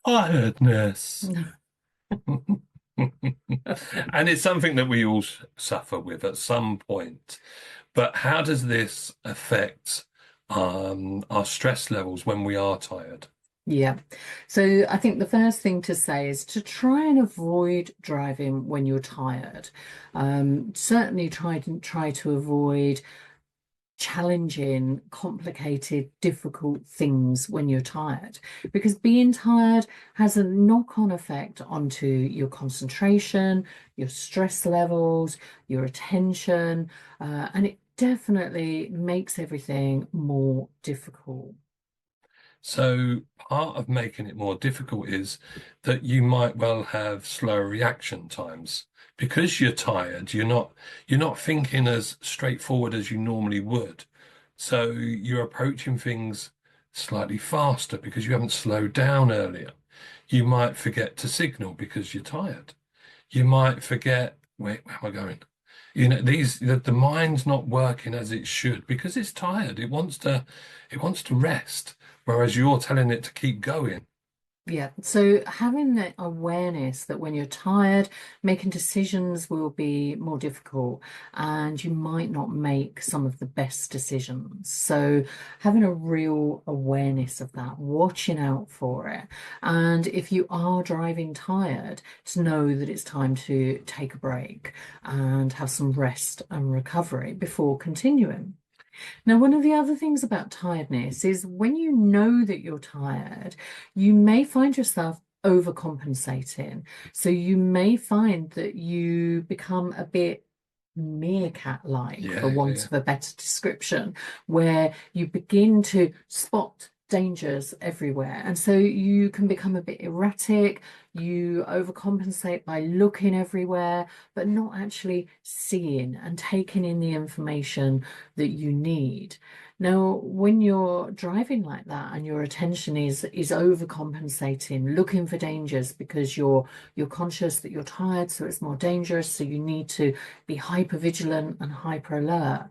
tiredness. And it's something that we all suffer with at some point. But how does this affect our stress levels when we are tired? Yeah. So I think the first thing to say is to try and avoid driving when you're tired. Certainly try to avoid challenging, complicated, difficult things when you're tired, because being tired has a knock-on effect onto your concentration, your stress levels, your attention, and it definitely makes everything more difficult. So part of making it more difficult is that you might well have slower reaction times because you're tired. You're not thinking as straightforward as you normally would. So you're approaching things slightly faster because you haven't slowed down earlier. You might forget to signal because you're tired. You might forget, wait, where am I going? The mind's not working as it should because it's tired. It wants to rest, whereas you're telling it to keep going. Yeah, so having the awareness that when you're tired, making decisions will be more difficult and you might not make some of the best decisions. So having a real awareness of that, watching out for it. And if you are driving tired, to know that it's time to take a break and have some rest and recovery before continuing. Now, one of the other things about tiredness is when you know that you're tired, you may find yourself overcompensating. So you may find that you become a bit meerkat-like, for Yeah, yeah, want yeah. of a better description, where you begin to spot dangers everywhere. And so you can become a bit erratic, you overcompensate by looking everywhere, but not actually seeing and taking in the information that you need. Now, when you're driving like that and your attention is overcompensating, looking for dangers because you're conscious that you're tired, so it's more dangerous, so you need to be hyper vigilant and hyper alert.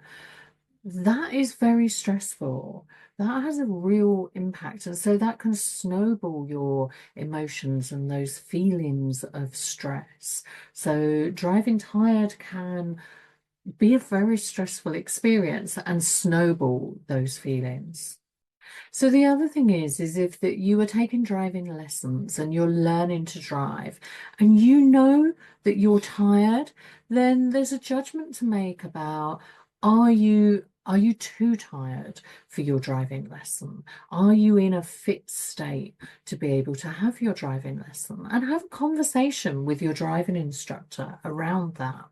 That is very stressful. That has a real impact. And so that can snowball your emotions and those feelings of stress. So driving tired can be a very stressful experience and snowball those feelings. So the other thing is if that you are taking driving lessons and you're learning to drive and you know that you're tired, then there's a judgment to make about are you too tired for your driving lesson? Are you in a fit state to be able to have your driving lesson and have a conversation with your driving instructor around that?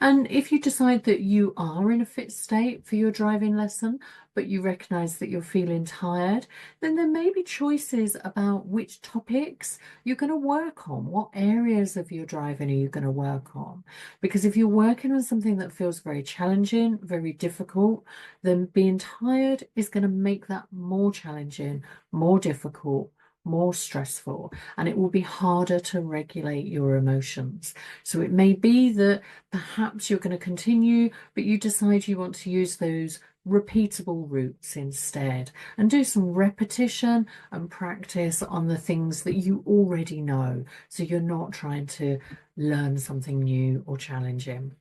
And if you decide that you are in a fit state for your driving lesson, but you recognize that you're feeling tired, then there may be choices about which topics you're going to work on. What areas of your driving are you going to work on? Because if you're working on something that feels very challenging, very difficult, then being tired is going to make that more challenging, more difficult, more stressful, and it will be harder to regulate your emotions. So it may be that perhaps you're going to continue, but you decide you want to use those repeatable routes instead and do some repetition and practice on the things that you already know. So you're not trying to learn something new or challenging.